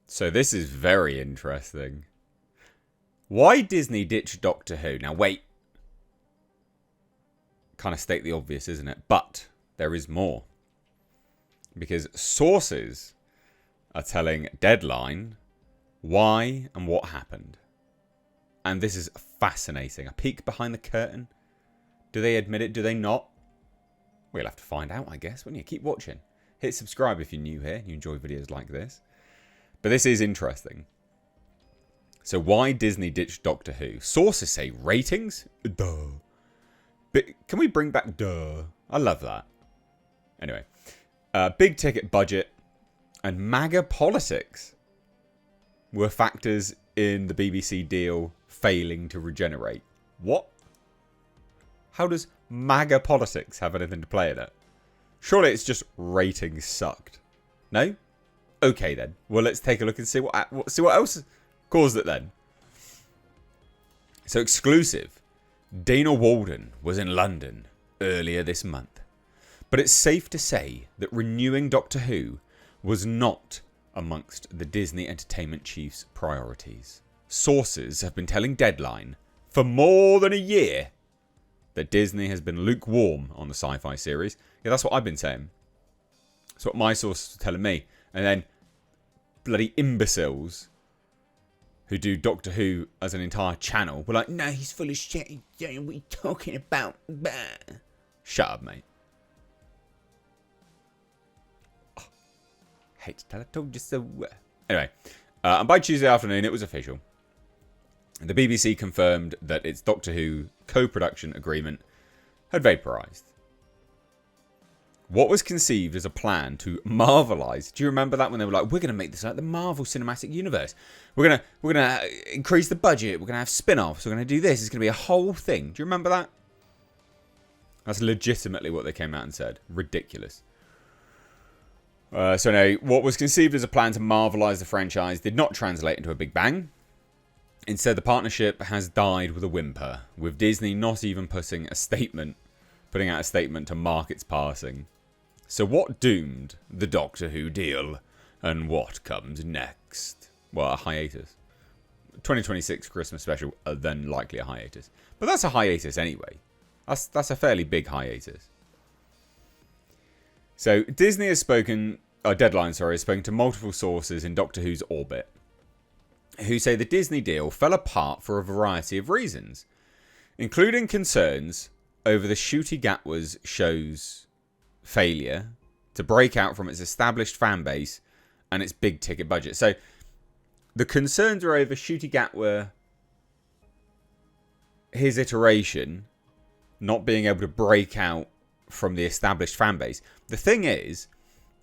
So this is very interesting. Why Disney ditched Doctor Who? Now wait. Kind of state the obvious, isn't it? But there is more. Because sources are telling Deadline why and what happened. And this is fascinating. A peek behind the curtain. Do they admit it? Do they not? We'll have to find out, I guess, won't you? Keep watching. Hit subscribe if you're new here and you enjoy videos like this. But this is interesting. So why Disney ditched Doctor Who? Sources say ratings? Duh. But can we bring back duh? I love that. Anyway. Big ticket budget and MAGA politics were factors in the BBC deal failing to regenerate. What? How does MAGA politics have anything to play in it? Surely it's just ratings sucked. No? Okay then. Well, let's take a look and see what else caused it then. So exclusive. Dana Walden was in London earlier this month. But it's safe to say that renewing Doctor Who was not amongst the Disney Entertainment Chief's priorities. Sources have been telling Deadline for more than a year that Disney has been lukewarm on the sci-fi series. Yeah, that's what I've been saying. That's what my sources are telling me. And then bloody imbeciles who do Doctor Who as an entire channel were like, no, he's full of shit. What are you talking about? Bah. Shut up, mate. Oh, hate to tell, I told you so. Anyway, and by Tuesday afternoon, it was official. The BBC confirmed that its Doctor Who co-production agreement had vaporised. What was conceived as a plan to Marvelise? Do you remember that when they were like, we're going to make this like the Marvel Cinematic Universe. We're gonna increase the budget. We're going to have spin-offs. We're going to do this. It's going to be a whole thing. Do you remember that? That's legitimately what they came out and said. Ridiculous. So now, what was conceived as a plan to Marvelise the franchise did not translate into a big bang. Instead, the partnership has died with a whimper, with Disney not even putting out a statement to mark its passing. So what doomed the Doctor Who deal? And what comes next? Well, a hiatus. 2026 Christmas special, then likely a hiatus. But that's a hiatus anyway. That's a fairly big hiatus. So Disney has spoken, Deadline, has spoken to multiple sources in Doctor Who's orbit, who say the Disney deal fell apart for a variety of reasons, including concerns over the Ncuti Gatwa's show's failure to break out from its established fan base and its big ticket budget. So the concerns are over Ncuti Gatwa, his iteration, not being able to break out from the established fan base. The thing is,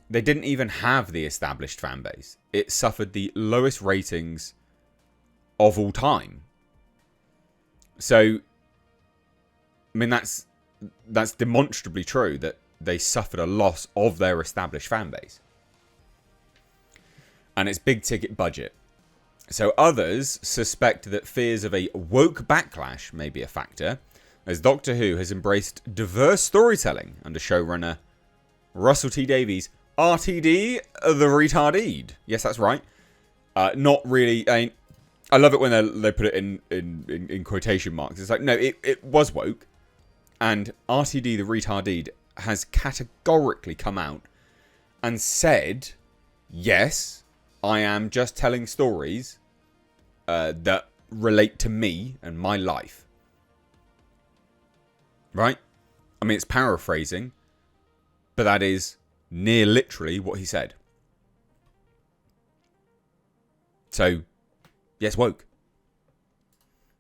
they didn't even have the established fan base. It suffered the lowest ratings of all time. So, I mean, that's demonstrably true that they suffered a loss of their established fan base. And its big ticket budget. So others suspect that fears of a woke backlash may be a factor, as Doctor Who has embraced diverse storytelling under showrunner Russell T Davies, RTD, the retarded. Yes, that's right. Not really. I love it when they put it in quotation marks. It's like, no, it was woke. And RTD, the retarded, has categorically come out and said, yes, I am just telling stories that relate to me and my life. Right? I mean, it's paraphrasing, but that is near literally what he said. So, yes, woke.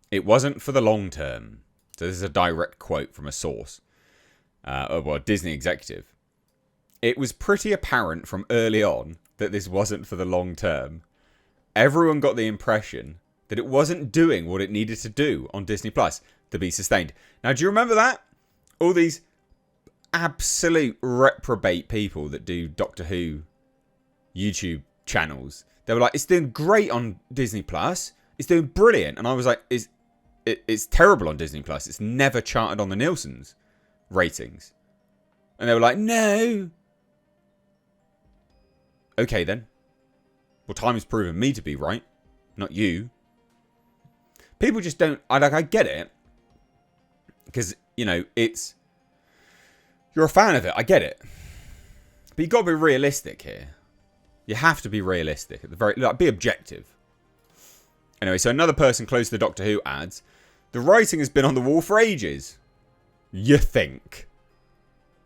It wasn't for the long term. So this is a direct quote from a source. A Disney executive. It was pretty apparent from early on that this wasn't for the long term. Everyone got the impression that it wasn't doing what it needed to do on Disney Plus to be sustained. Now, do you remember that? All these absolute reprobate people that do Doctor Who YouTube channels. They were like, it's doing great on Disney Plus. It's doing brilliant. And I was like, it's terrible on Disney Plus. It's never charted on the Nielsen's ratings. And they were like, no. Okay then. Well, time has proven me to be right, not you. People just don't... I get it. Because, you know, it's... You're a fan of it. I get it. But you've got to be realistic here. You have to be realistic. At the very... Like, be objective. Anyway, so another person close to the Doctor Who adds, the writing has been on the wall for ages. You think.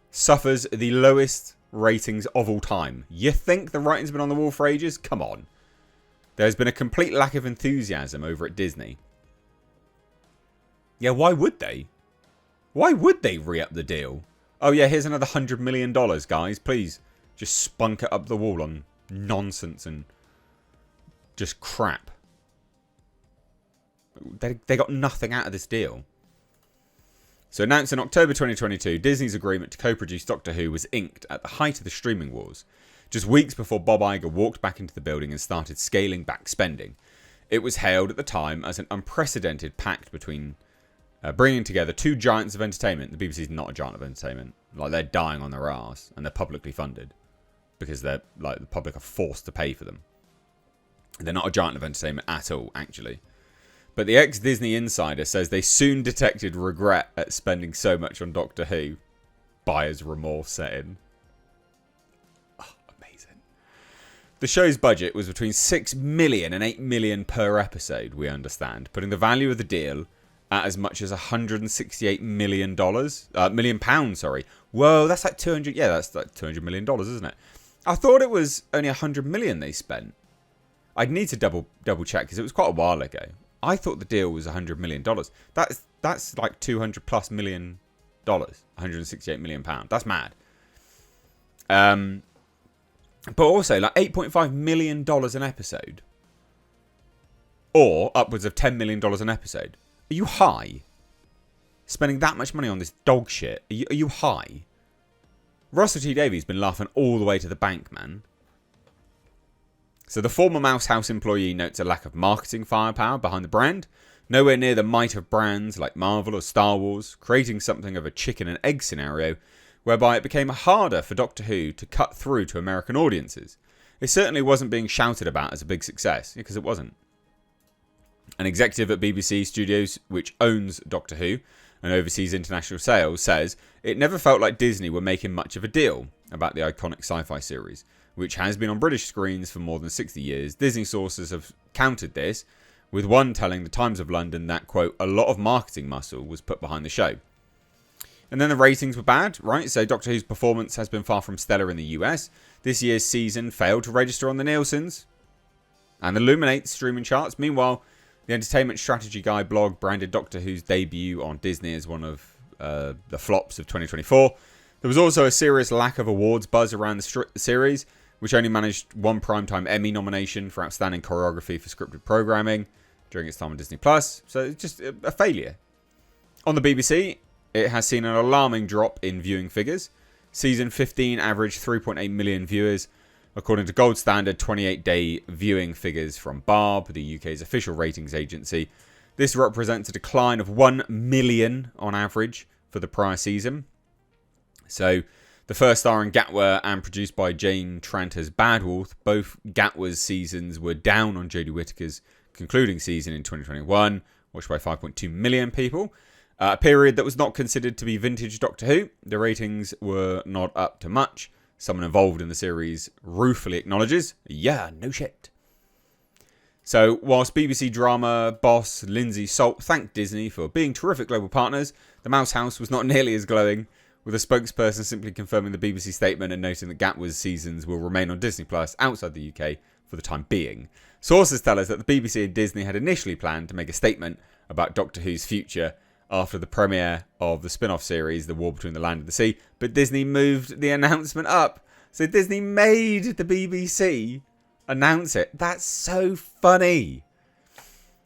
Suffers the lowest ratings of all time. You think the writing's been on the wall for ages? Come on. There's been a complete lack of enthusiasm over at Disney. Yeah, why would they? Why would they re-up the deal? Oh yeah, here's another $100 million, guys. Please, just spunk it up the wall on nonsense and just crap. They got nothing out of this deal. So announced in October 2022, Disney's agreement to co-produce Doctor Who was inked at the height of the streaming wars, just weeks before Bob Iger walked back into the building and started scaling back spending. It was hailed at the time as an unprecedented pact between bringing together two giants of entertainment. The BBC's not a giant of entertainment. Like, they're dying on their arse, and they're publicly funded because they're like the public are forced to pay for them. They're not a giant of entertainment at all, actually. But the ex-Disney insider says they soon detected regret at spending so much on Doctor Who. Buyer's remorse set in. Oh, amazing. The show's budget was between $6 million and $8 million per episode, we understand, putting the value of the deal at as much as $168 million. Million pounds, sorry. Whoa, that's like 200. Yeah, that's like $200 million, isn't it? I thought it was only $100 million they spent. I'd need to double check because it was quite a while ago. I thought the deal was $100 million. That's like $200+ million. $168 million pounds. That's mad. But also like $8.5 million an episode, or upwards of $10 million an episode. Are you high? Spending that much money on this dog shit? Are you high? Russell T Davies been laughing all the way to the bank, man. So the former Mouse House employee notes a lack of marketing firepower behind the brand, nowhere near the might of brands like Marvel or Star Wars, creating something of a chicken and egg scenario, whereby it became harder for Doctor Who to cut through to American audiences. It certainly wasn't being shouted about as a big success, because it wasn't. An executive at BBC Studios, which owns Doctor Who and oversees international sales, says it never felt like Disney were making much of a deal about the iconic sci-fi series, which has been on British screens for more than 60 years. Disney sources have countered this, with one telling the Times of London that, quote, a lot of marketing muscle was put behind the show. And then the ratings were bad, right? So Doctor Who's performance has been far from stellar in the US. This year's season failed to register on the Nielsen's and Illuminate's streaming charts. Meanwhile, the entertainment strategy guy blog branded Doctor Who's debut on Disney as one of the flops of 2024. There was also a serious lack of awards buzz around the series, which only managed one Primetime Emmy nomination for Outstanding Choreography for Scripted Programming during its time on Disney+. So it's just a failure. On the BBC, it has seen an alarming drop in viewing figures. Season 15 averaged 3.8 million viewers, according to Gold Standard 28-day viewing figures from Barb, the UK's official ratings agency. This represents a decline of 1 million on average for the prior season. So, the first starring Gatwa and produced by Jane Tranter's Bad Wolf, both Gatwa's seasons were down on Jodie Whittaker's concluding season in 2021, watched by 5.2 million people. A period that was not considered to be vintage Doctor Who. The ratings were not up to much. Someone involved in the series ruefully acknowledges, yeah, no shit. So, whilst BBC drama boss Lindsay Salt thanked Disney for being terrific global partners, the Mouse House was not nearly as glowing, with a spokesperson simply confirming the BBC statement and noting that Gatwa's seasons will remain on Disney Plus outside the UK for the time being. Sources tell us that the BBC and Disney had initially planned to make a statement about Doctor Who's future after the premiere of the spin-off series, The War Between the Land and the Sea, but Disney moved the announcement up. So Disney made the BBC announce it. That's so funny.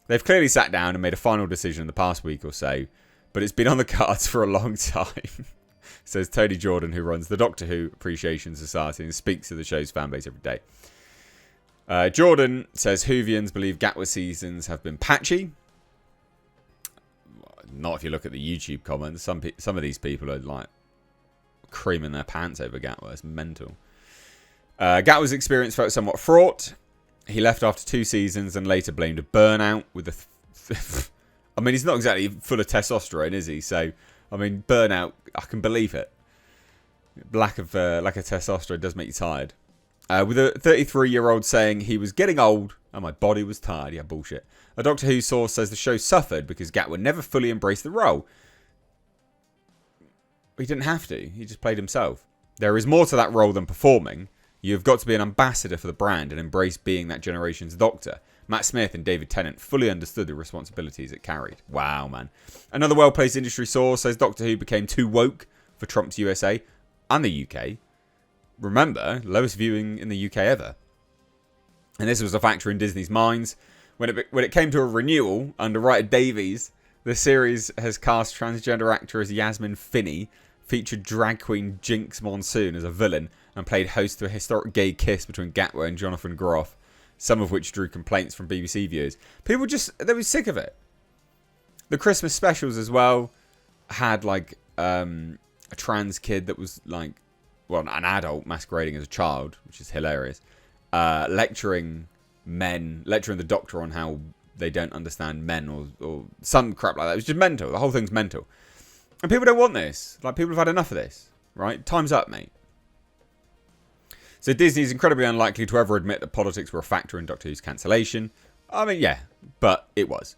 They've clearly sat down and made a final decision in the past week or so, but it's been on the cards for a long time. Says Tony Jordan, who runs the Doctor Who Appreciation Society and speaks to the show's fanbase every day. Jordan says Whovians believe Gatwa seasons have been patchy. Not if you look at the YouTube comments. Some of these people are like creaming their pants over Gatwa. It's mental. Gatwa's experience felt somewhat fraught. He left after 2 seasons and later blamed a burnout with the... I mean, he's not exactly full of testosterone, is he? So, I mean, burnout, I can believe it. Lack of testosterone does make you tired. With a 33-year-old saying he was getting old and my body was tired. Yeah, bullshit. A Doctor Who source says the show suffered because Gatwa never fully embraced the role. He didn't have to. He just played himself. There is more to that role than performing. You've got to be an ambassador for the brand and embrace being that generation's Doctor. Matt Smith and David Tennant fully understood the responsibilities it carried. Wow, man. Another well-placed industry source says Doctor Who became too woke for Trump's USA and the UK. Remember, lowest viewing in the UK ever. And this was a factor in Disney's minds. When it came to a renewal under writer Davies, the series has cast transgender actress Yasmin Finney, featured drag queen Jinx Monsoon as a villain, and played host to a historic gay kiss between Gatwa and Jonathan Groff, some of which drew complaints from BBC viewers. People they were sick of it. The Christmas specials as well had like a trans kid that was like, well, an adult masquerading as a child, which is hilarious, lecturing the Doctor on how they don't understand men or some crap like that. It was just mental. The whole thing's mental. And people don't want this. Like, people have had enough of this, right? Time's up, mate. So Disney's incredibly unlikely to ever admit that politics were a factor in Doctor Who's cancellation. I mean, yeah, but it was.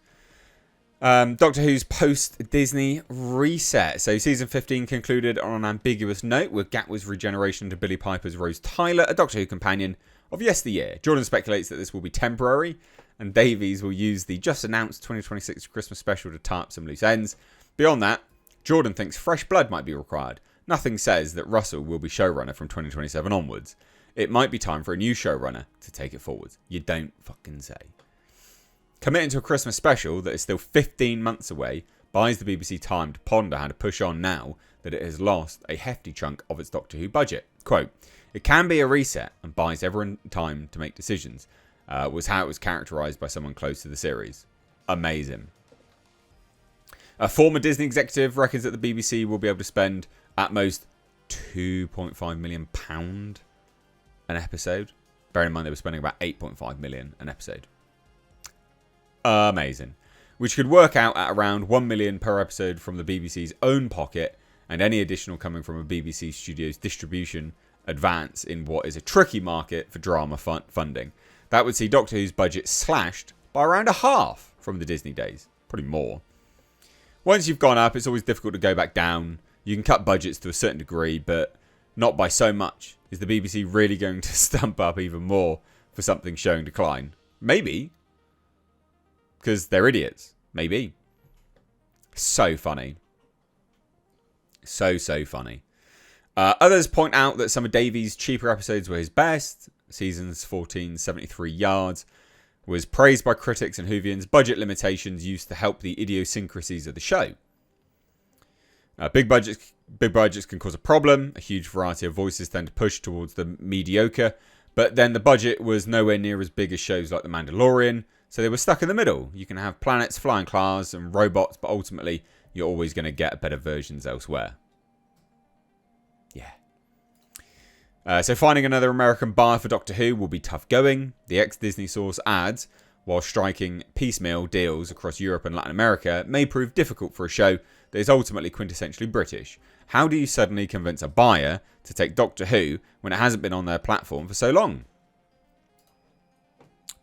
Doctor Who's post-Disney reset. So season 15 concluded on an ambiguous note with Gatwa's regeneration to Billie Piper's Rose Tyler, a Doctor Who companion of yesteryear. Jordan speculates that this will be temporary, and Davies will use the just-announced 2026 Christmas special to tie up some loose ends. Beyond that, Jordan thinks fresh blood might be required. Nothing says that Russell will be showrunner from 2027 onwards. It might be time for a new showrunner to take it forward. You don't fucking say. Committing to a Christmas special that is still 15 months away buys the BBC time to ponder how to push on now that it has lost a hefty chunk of its Doctor Who budget. Quote, "It can be a reset and buys everyone time to make decisions," was how it was characterised by someone close to the series. Amazing. A former Disney executive reckons that the BBC will be able to spend at most £2.5 million an episode. Bearing in mind they were spending about £8.5 million an episode. Amazing. Which could work out at around £1 million per episode from the BBC's own pocket, and any additional coming from a BBC Studios distribution advance in what is a tricky market for drama funding. That would see Doctor Who's budget slashed by around a half from the Disney days. Probably more. Once you've gone up, it's always difficult to go back down. You can cut budgets to a certain degree, but not by so much. Is the BBC really going to stump up even more for something showing decline? Maybe. Because they're idiots. Maybe. So funny. So funny. Others point out that some of Davies' cheaper episodes were his best. Seasons 14, 73 yards. Was praised by critics and Whovians. Budget limitations used to help the idiosyncrasies of the show. Big budgets can cause a problem. A huge variety of voices tend to push towards the mediocre. But then the budget was nowhere near as big as shows like The Mandalorian. So they were stuck in the middle. You can have planets, flying cars, and robots, but ultimately you're always going to get better versions elsewhere. Yeah. So finding another American buyer for Doctor Who will be tough going. The ex-Disney source adds, while striking piecemeal deals across Europe and Latin America may prove difficult for a show that is ultimately quintessentially British. How do you suddenly convince a buyer to take Doctor Who when it hasn't been on their platform for so long?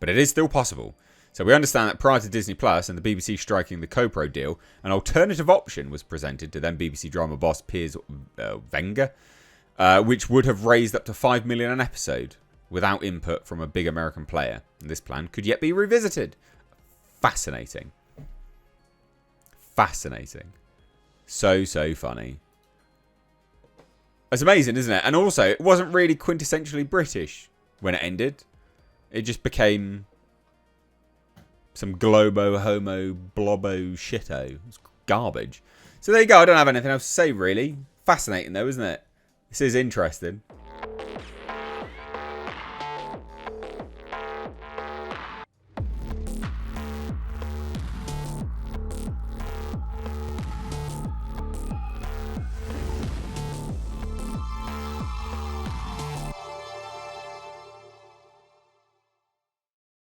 But it is still possible. So we understand that prior to Disney Plus and the BBC striking the co-pro deal, an alternative option was presented to then BBC drama boss Piers Wenger, which would have raised up to $5 million an episode without input from a big American player. And this plan could yet be revisited. Fascinating. Fascinating. So funny. It's amazing, isn't it? And also, it wasn't really quintessentially British when it ended. It just became some globo, homo, blobbo shito. It's garbage. So there you go. I don't have anything else to say, really. Fascinating, though, isn't it? This is interesting.